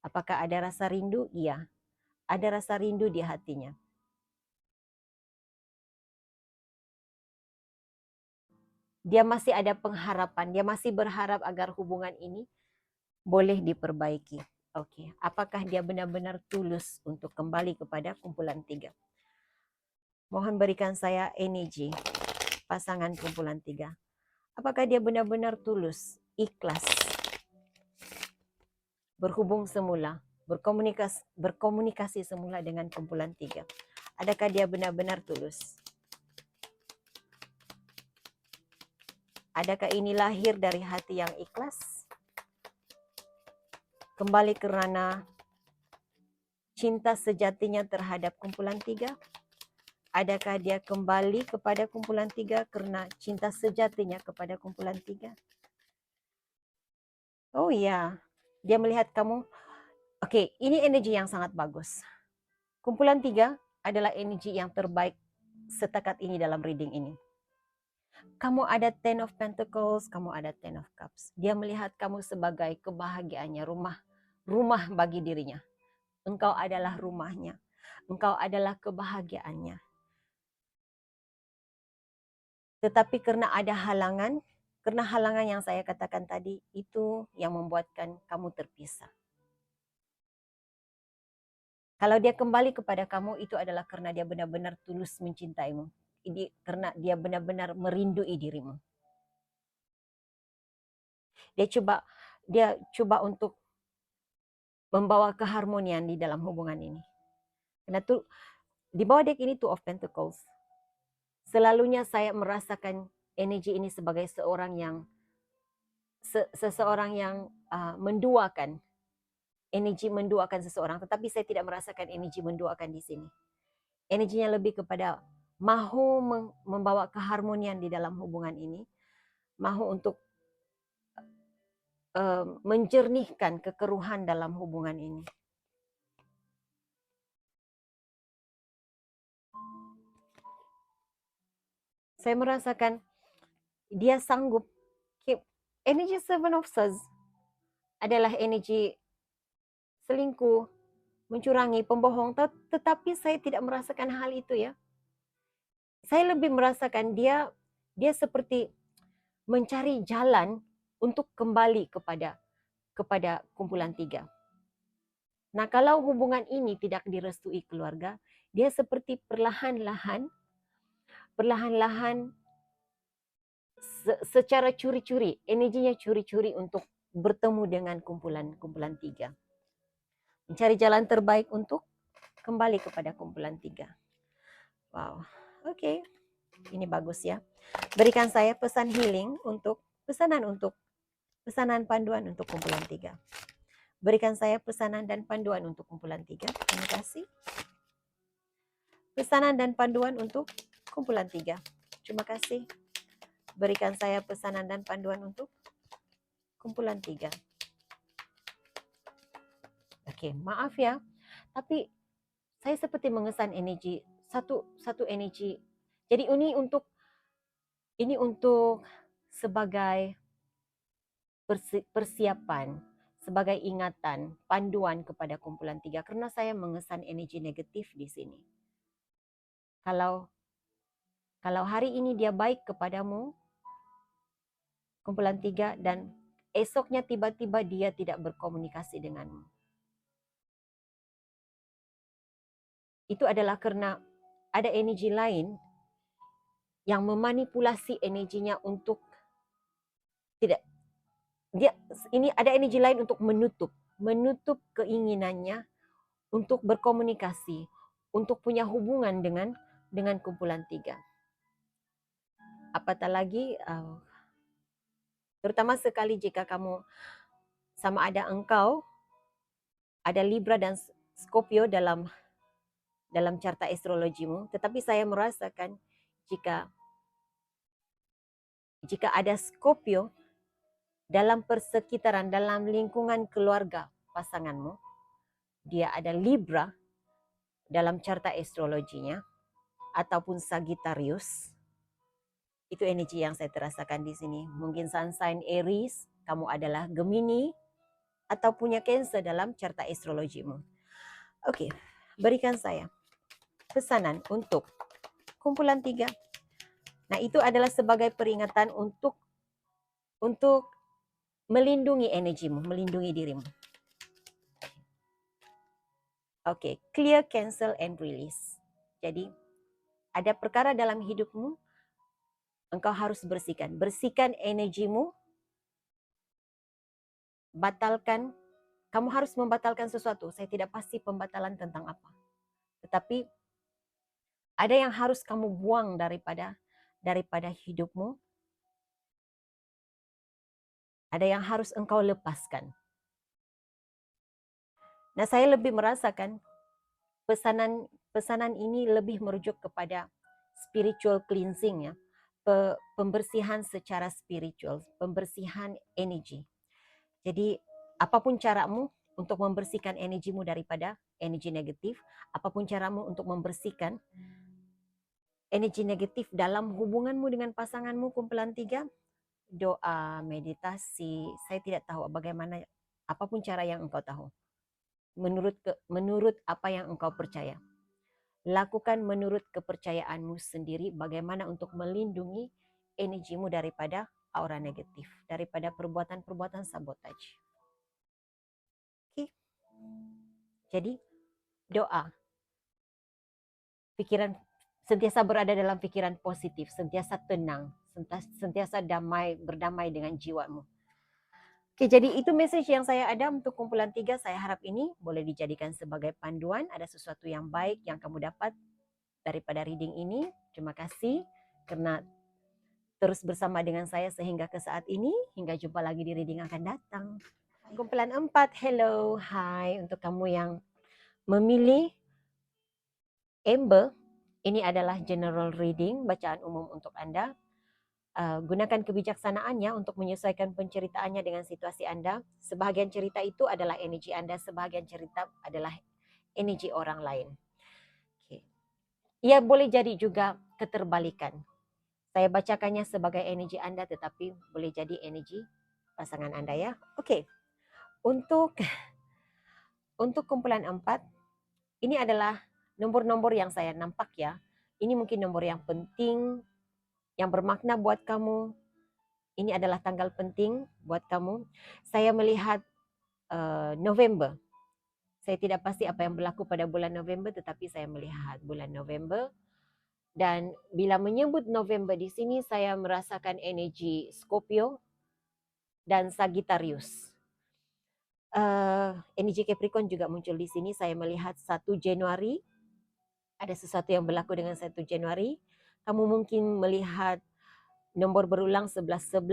Apakah ada rasa rindu? Iya, ada rasa rindu di hatinya. Dia masih ada pengharapan, dia masih berharap agar hubungan ini boleh diperbaiki. Oke, apakah dia benar-benar tulus untuk kembali kepada kumpulan 3? Mohon berikan saya energi pasangan kumpulan 3. Apakah dia benar-benar tulus, ikhlas, berhubung semula, berkomunikasi semula dengan kumpulan 3? Adakah dia benar-benar tulus? Adakah ini lahir dari hati yang ikhlas? Kembali kerana cinta sejatinya terhadap kumpulan 3? Adakah dia kembali kepada kumpulan 3 kerana cinta sejatinya kepada kumpulan 3? Oh ya, dia melihat kamu. Okey, ini energi yang sangat bagus. Kumpulan 3 adalah energi yang terbaik setakat ini dalam reading ini. Kamu ada Ten of Pentacles, kamu ada Ten of Cups. Dia melihat kamu sebagai kebahagiaannya, rumah bagi dirinya. Engkau adalah rumahnya. Engkau adalah kebahagiaannya. Tetapi kerana ada halangan, kerana halangan yang saya katakan tadi, itu yang membuatkan kamu terpisah. Kalau dia kembali kepada kamu, itu adalah kerana dia benar-benar tulus mencintaimu. Kerana dia benar-benar merindui dirimu. Dia cuba untuk membawa keharmonian di dalam hubungan ini. Karena tu di bawah dek ini Two of Pentacles. Selalunya saya merasakan energi ini sebagai seseorang yang menduakan, energi menduakan seseorang, tetapi saya tidak merasakan energi menduakan di sini. Energinya lebih kepada mahu membawa keharmonian di dalam hubungan ini, mahu untuk menjernihkan kekeruhan dalam hubungan ini. Saya merasakan dia sanggup. Energi Seven of Swords adalah energi selingkuh, mencurangi, pembohong, tetapi saya tidak merasakan hal itu ya. Saya lebih merasakan dia seperti mencari jalan untuk kembali kepada kumpulan 3. Nah, kalau hubungan ini tidak direstui keluarga, dia seperti perlahan-lahan secara curi-curi, energinya curi-curi untuk bertemu dengan kumpulan 3. Mencari jalan terbaik untuk kembali kepada kumpulan 3. Wow, okey. Ini bagus ya. Berikan saya pesan healing pesanan panduan untuk kumpulan 3. Berikan saya pesanan dan panduan untuk kumpulan 3. Terima kasih. Pesanan dan panduan untuk kumpulan 3. Terima kasih. Berikan saya pesanan dan panduan untuk kumpulan 3. Okey, maaf ya. Tapi saya seperti mengesan energi, satu energi. Jadi ini untuk sebagai persiapan, sebagai ingatan, panduan kepada kumpulan 3 kerana saya mengesan energi negatif di sini. Kalau hari ini dia baik kepadamu, kumpulan 3, dan esoknya tiba-tiba dia tidak berkomunikasi denganmu, itu adalah kerana ada energi lain yang memanipulasi energinya untuk ini ada energi lain untuk menutup keinginannya untuk berkomunikasi, untuk punya hubungan dengan kumpulan 3. Apatah lagi, terutama sekali jika kamu sama ada engkau ada Libra dan Scorpio dalam carta astrologimu, tetapi saya merasakan jika ada Scorpio dalam persekitaran, dalam lingkungan keluarga pasanganmu, dia ada Libra dalam carta astrologinya, ataupun Sagittarius, itu energi yang saya terasakan di sini. Mungkin sun sign Aries, kamu adalah Gemini, atau punya Cancer dalam carta astrologimu. Okey, berikan saya pesanan untuk kumpulan 3. Nah, itu adalah sebagai peringatan untuk melindungi energimu, melindungi dirimu. Oke, clear, cancel, and release. Jadi, ada perkara dalam hidupmu, engkau harus bersihkan. Bersihkan energimu, batalkan. Kamu harus membatalkan sesuatu. Saya tidak pasti pembatalan tentang apa. Tetapi, ada yang harus kamu buang daripada hidupmu. Ada yang harus engkau lepaskan. Nah, saya lebih merasakan pesanan ini lebih merujuk kepada spiritual cleansing, ya. Pembersihan secara spiritual, pembersihan energi. Jadi, apapun caramu untuk membersihkan energimu daripada energi negatif, apapun caramu untuk membersihkan energi negatif dalam hubunganmu dengan pasanganmu, kumpulan 3, doa, meditasi, saya tidak tahu bagaimana, apapun cara yang engkau tahu. Menurut apa yang engkau percaya. Lakukan menurut kepercayaanmu sendiri bagaimana untuk melindungi energimu daripada aura negatif, daripada perbuatan-perbuatan sabotage. Oke. Jadi, doa. Pikiran, sentiasa berada dalam pikiran positif, sentiasa tenang, sentiasa berdamai dengan jiwamu. Oke, jadi itu message yang saya ada untuk kumpulan 3. Saya harap ini boleh dijadikan sebagai panduan. Ada sesuatu yang baik yang kamu dapat daripada reading ini. Terima kasih karena terus bersama dengan saya sehingga ke saat ini. Hingga jumpa lagi di reading akan datang. Kumpulan 4, hello, hai. Untuk kamu yang memilih Amber, ini adalah general reading, bacaan umum untuk Anda. Gunakan kebijaksanaannya untuk menyesuaikan penceritaannya dengan situasi Anda. Sebahagian cerita itu adalah energi Anda, sebahagian cerita adalah energi orang lain. Okay. Ia boleh jadi juga keterbalikan. Saya bacakannya sebagai energi Anda, tetapi boleh jadi energi pasangan Anda, ya. Oke. Untuk kumpulan 4, ini adalah nomor-nomor yang saya nampak, ya. Ini mungkin nomor yang penting, yang bermakna buat kamu. Ini adalah tanggal penting buat kamu. Saya melihat November. Saya tidak pasti apa yang berlaku pada bulan November, tetapi saya melihat bulan November. Dan bila menyebut November di sini, saya merasakan energi Scorpio dan Sagittarius. Energi Capricorn juga muncul di sini. Saya melihat 1 Januari. Ada sesuatu yang berlaku dengan 1 Januari. Kamu mungkin melihat nomor berulang 11-11.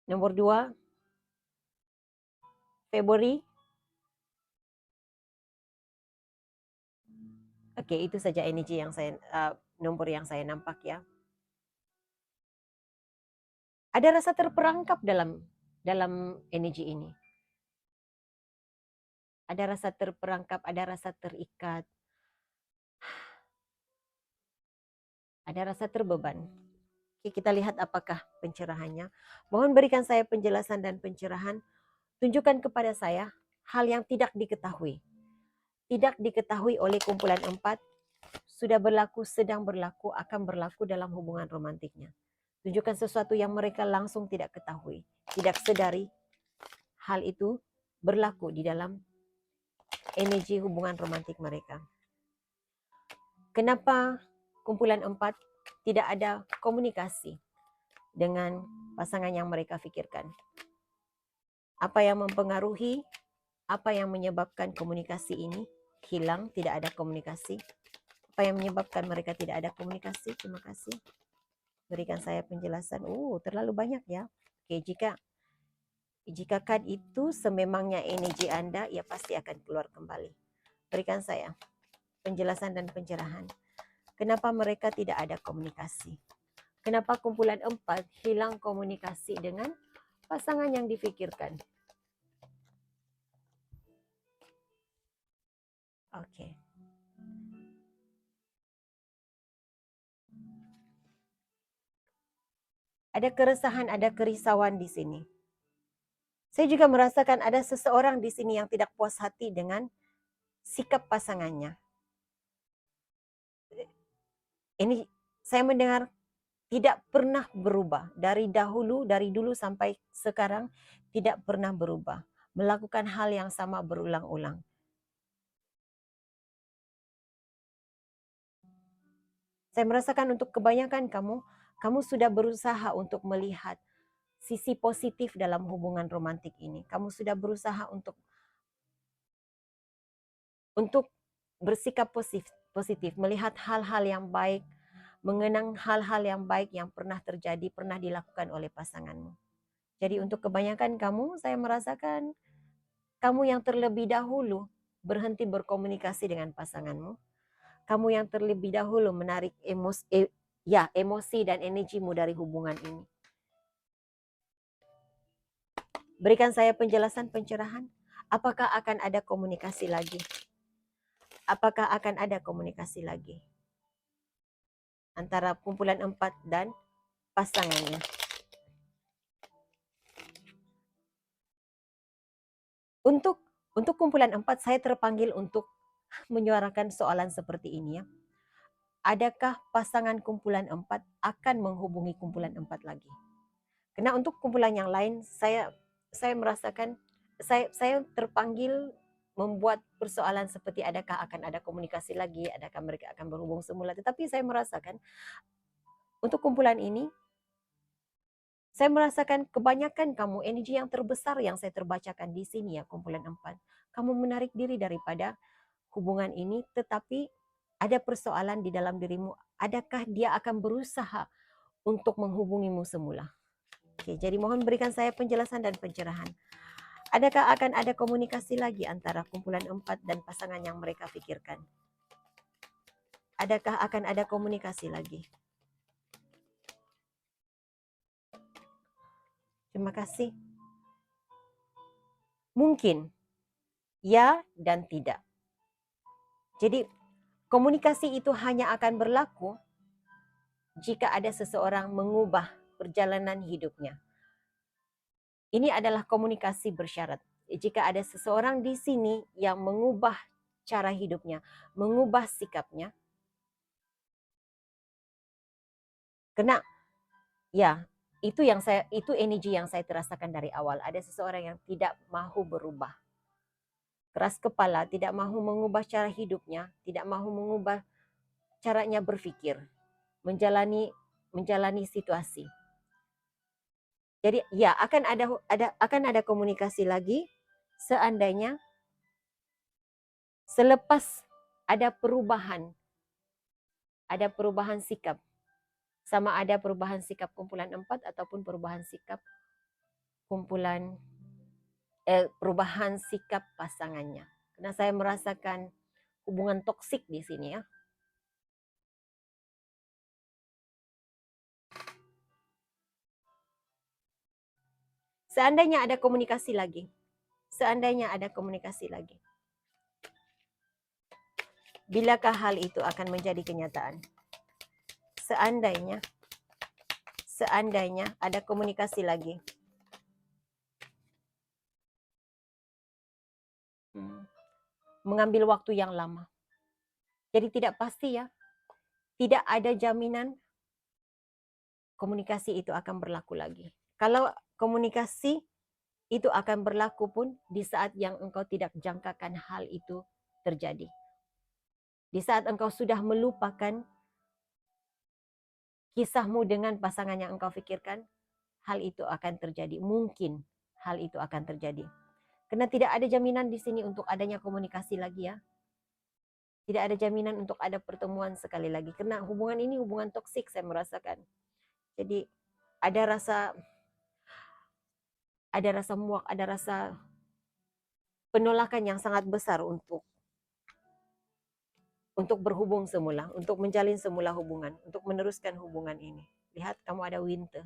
Nomor 2, Februari. Oke, itu saja energi yang nomor yang saya nampak, ya. Ada rasa terperangkap dalam energi ini. Ada rasa terperangkap, ada rasa terikat. Ada rasa terbeban. Oke, kita lihat apakah pencerahannya. Mohon berikan saya penjelasan dan pencerahan. Tunjukkan kepada saya hal yang tidak diketahui. Tidak diketahui oleh kumpulan 4, sudah berlaku, sedang berlaku, akan berlaku dalam hubungan romantiknya. Tunjukkan sesuatu yang mereka langsung tidak ketahui, tidak sedari hal itu berlaku di dalam energi hubungan romantik mereka. Kenapa kumpulan 4 tidak ada komunikasi dengan pasangan yang mereka pikirkan? Apa yang mempengaruhi, apa yang menyebabkan komunikasi ini hilang, tidak ada komunikasi? Apa yang menyebabkan mereka tidak ada komunikasi? Terima kasih. Berikan saya penjelasan. Terlalu banyak, ya. Oke, jika kad itu sememangnya energi Anda, ia pasti akan keluar kembali. Berikan saya penjelasan dan pencerahan. Kenapa mereka tidak ada komunikasi? Kenapa kumpulan 4 hilang komunikasi dengan pasangan yang difikirkan? Oke. Ada keresahan, ada kerisauan di sini. Saya juga merasakan ada seseorang di sini yang tidak puas hati dengan sikap pasangannya. Ini saya mendengar tidak pernah berubah. Dari dulu sampai sekarang tidak pernah berubah. melakukan hal yang sama berulang-ulang. Saya merasakan untuk kebanyakan kamu sudah berusaha untuk melihat sisi positif dalam hubungan romantik ini. Kamu sudah berusaha untuk bersikap positif, melihat hal-hal yang baik, mengenang hal-hal yang baik yang pernah terjadi, pernah dilakukan oleh pasanganmu. Jadi untuk kebanyakan kamu, saya merasakan kamu yang terlebih dahulu berhenti berkomunikasi dengan pasanganmu. Kamu yang terlebih dahulu menarik emosi dan energimu dari hubungan ini. Berikan saya penjelasan pencerahan. Apakah akan ada komunikasi lagi? Apakah akan ada komunikasi lagi antara kumpulan 4 dan pasangannya? Untuk kumpulan 4, saya terpanggil untuk menyuarakan soalan seperti ini ya. Adakah pasangan kumpulan 4 akan menghubungi kumpulan 4 lagi? Karena untuk kumpulan yang lain, saya merasakan saya terpanggil membuat persoalan seperti adakah akan ada komunikasi lagi, adakah mereka akan berhubung semula. Tetapi saya merasakan untuk kumpulan ini, saya merasakan kebanyakan kamu, energi yang terbesar yang saya terbacakan di sini ya, kumpulan 4. Kamu menarik diri daripada hubungan ini, tetapi ada persoalan di dalam dirimu. Adakah dia akan berusaha untuk menghubungimu semula? Oke, jadi mohon berikan saya penjelasan dan pencerahan. Adakah akan ada komunikasi lagi antara kumpulan 4 dan pasangan yang mereka pikirkan? Adakah akan ada komunikasi lagi? Terima kasih. Mungkin ya dan tidak. Jadi komunikasi itu hanya akan berlaku jika ada seseorang mengubah perjalanan hidupnya. Ini adalah komunikasi bersyarat. Jika ada seseorang di sini yang mengubah cara hidupnya, mengubah sikapnya, kena ya, itu energi yang saya terasakan dari awal. Ada seseorang yang tidak mahu berubah. Keras kepala, tidak mahu mengubah cara hidupnya, tidak mahu mengubah caranya berpikir, menjalani situasi. Jadi ya akan ada komunikasi lagi seandainya selepas ada perubahan sikap. Sama ada perubahan sikap kumpulan 4 ataupun perubahan sikap pasangannya. Karena saya merasakan hubungan toksik di sini ya. Seandainya ada komunikasi lagi. Bilakah hal itu akan menjadi kenyataan? Seandainya ada komunikasi lagi. Mengambil waktu yang lama. Jadi tidak pasti ya. Tidak ada jaminan komunikasi itu akan berlaku lagi. Kalau komunikasi itu akan berlaku pun di saat yang engkau tidak jangkakan hal itu terjadi. Di saat engkau sudah melupakan kisahmu dengan pasangan yang engkau pikirkan, hal itu akan terjadi. Mungkin hal itu akan terjadi. Karena tidak ada jaminan di sini untuk adanya komunikasi lagi ya. Tidak ada jaminan untuk ada pertemuan sekali lagi. Karena hubungan ini hubungan toksik saya merasakan. Jadi ada rasa muak, ada rasa penolakan yang sangat besar untuk berhubung semula, untuk menjalin semula hubungan, untuk meneruskan hubungan ini. Lihat, kamu ada winter.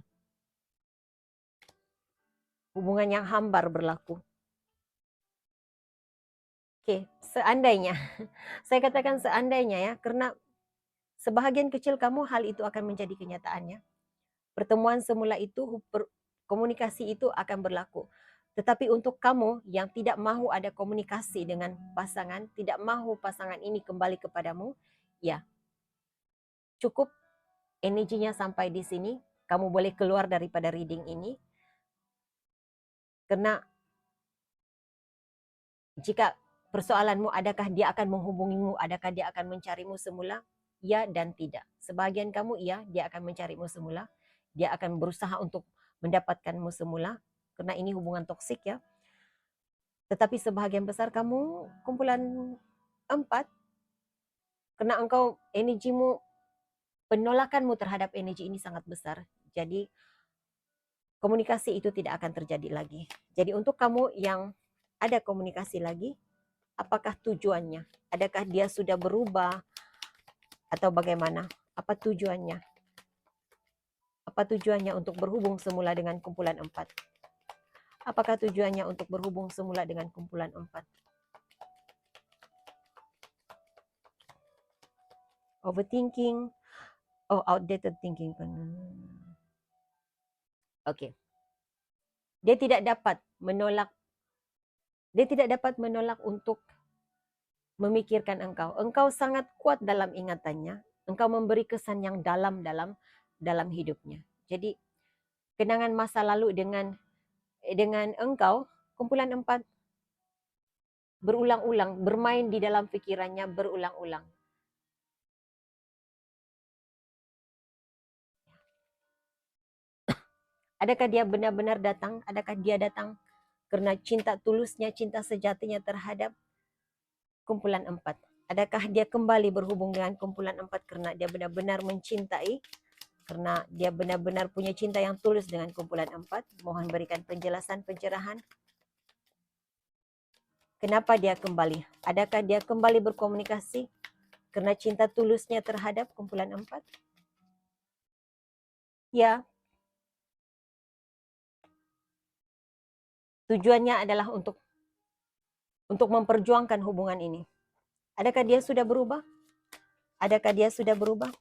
Hubungan yang hambar berlaku. Oke, seandainya, saya katakan seandainya ya, karena sebahagian kecil kamu hal itu akan menjadi kenyataannya. Pertemuan semula itu, komunikasi itu akan berlaku. Tetapi untuk kamu yang tidak mahu ada komunikasi dengan pasangan, tidak mahu pasangan ini kembali kepadamu, ya cukup energinya sampai di sini. Kamu boleh keluar daripada reading ini. Karena Jika persoalanmu adakah dia akan menghubungimu, adakah dia akan mencarimu semula? Ya dan tidak. Sebahagian kamu iya, dia akan mencarimu semula. Dia akan berusaha untuk mendapatkanmu semula. Karena ini hubungan toksik ya. Tetapi sebahagian besar kamu kumpulan 4, karena engkau energimu, penolakanmu terhadap energi ini sangat besar. Jadi komunikasi itu tidak akan terjadi lagi. Jadi untuk kamu yang ada komunikasi lagi, apakah tujuannya? Adakah dia sudah berubah atau bagaimana? Apa tujuannya? Apa tujuannya untuk berhubung semula dengan kumpulan 4? Apakah tujuannya untuk berhubung semula dengan kumpulan 4? Overthinking, outdated thinking. Oke. Dia tidak dapat menolak untuk memikirkan engkau. Engkau sangat kuat dalam ingatannya. Engkau memberi kesan yang dalam hidupnya. Jadi kenangan masa lalu dengan engkau, kumpulan 4 berulang-ulang, bermain di dalam pikirannya berulang-ulang. Adakah dia benar-benar datang? Adakah dia datang karena cinta tulusnya, cinta sejatinya terhadap kumpulan 4? Adakah dia kembali berhubung dengan kumpulan 4 karena dia benar-benar mencintai? Karena dia benar-benar punya cinta yang tulus dengan kumpulan 4? Mohon berikan penjelasan, pencerahan. Kenapa dia kembali? Adakah dia kembali berkomunikasi karena cinta tulusnya terhadap kumpulan 4? Ya. Tujuannya adalah untuk memperjuangkan hubungan ini. Adakah dia sudah berubah? Adakah dia sudah berubah?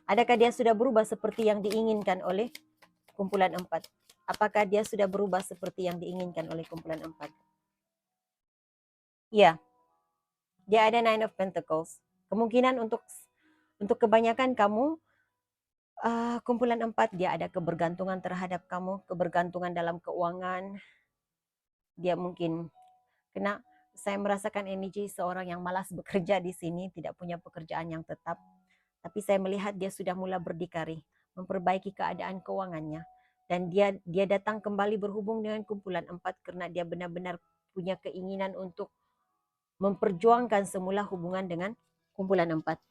Adakah dia sudah berubah seperti yang diinginkan oleh kumpulan 4? Apakah dia sudah berubah seperti yang diinginkan oleh kumpulan 4? Ya. Dia ada Nine of Pentacles. Kemungkinan untuk kebanyakan kamu, kumpulan 4, dia ada kebergantungan terhadap kamu, kebergantungan dalam keuangan. Dia mungkin kena, saya merasakan energi seorang yang malas bekerja di sini, tidak punya pekerjaan yang tetap. Tapi saya melihat dia sudah mulai berdikari, memperbaiki keadaan keuangannya. Dan dia datang kembali berhubung dengan kumpulan 4 karena dia benar-benar punya keinginan untuk memperjuangkan semula hubungan dengan kumpulan 4.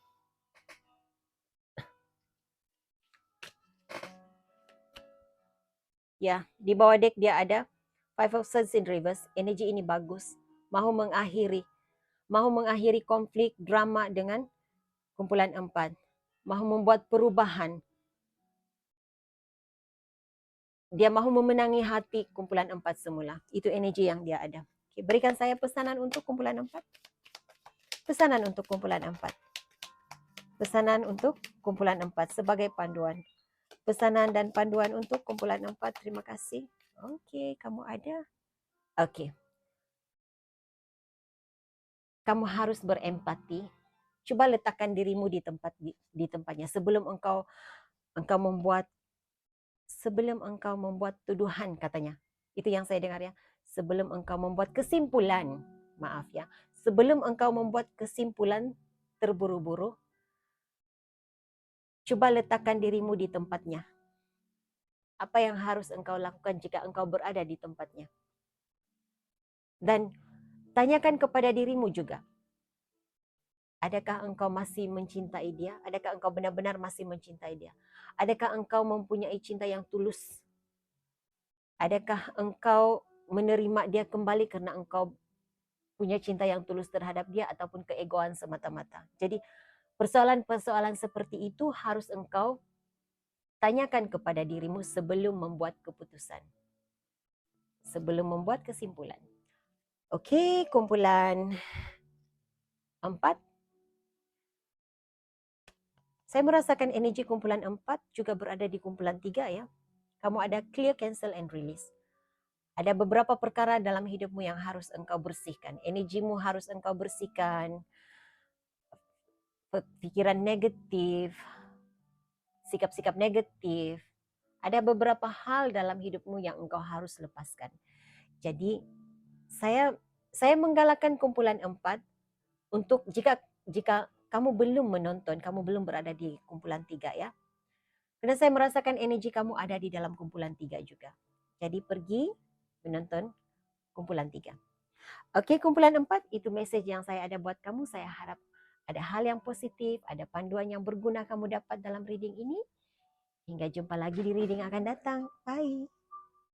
Ya, di bawah deck dia ada Five of Swords in reverse. Energi ini bagus. Mahu mengakhiri konflik, drama dengan kumpulan 4. Mahu membuat perubahan. Dia mahu memenangi hati kumpulan 4 semula. Itu energi yang dia ada. Okay, berikan saya pesanan untuk kumpulan 4. Pesanan untuk kumpulan 4. Pesanan untuk kumpulan 4 sebagai panduan. Pesanan dan panduan untuk kumpulan 4. Terima kasih. Oke, kamu ada. Oke. Kamu harus berempati. Coba letakkan dirimu di tempatnya sebelum engkau membuat tuduhan, katanya. Itu yang saya dengar ya. Sebelum engkau membuat kesimpulan, maaf ya. Sebelum engkau membuat kesimpulan terburu-buru, coba letakkan dirimu di tempatnya. Apa yang harus engkau lakukan jika engkau berada di tempatnya? Dan tanyakan kepada dirimu juga. Adakah engkau masih mencintai dia? Adakah engkau benar-benar masih mencintai dia? Adakah engkau mempunyai cinta yang tulus? Adakah engkau menerima dia kembali karena engkau punya cinta yang tulus terhadap dia ataupun keegoan semata-mata? Jadi persoalan-persoalan seperti itu harus engkau tanyakan kepada dirimu sebelum membuat keputusan. Sebelum membuat kesimpulan. Oke, kumpulan 4. Saya merasakan energi kumpulan 4 juga berada di kumpulan 3 ya. Kamu ada clear, cancel, and release. Ada beberapa perkara dalam hidupmu yang harus engkau bersihkan. Energimu harus engkau bersihkan. Pikiran negatif, sikap-sikap negatif. Ada beberapa hal dalam hidupmu yang engkau harus lepaskan. Jadi saya menggalakkan kumpulan 4 untuk jika kamu belum menonton, kamu belum berada di kumpulan 3 ya. Karena saya merasakan energi kamu ada di dalam kumpulan 3 juga. Jadi pergi menonton kumpulan 3. Oke, kumpulan 4 itu message yang saya ada buat kamu. Saya harap ada hal yang positif, ada panduan yang berguna kamu dapat dalam reading ini. Hingga jumpa lagi di reading akan datang. Bye.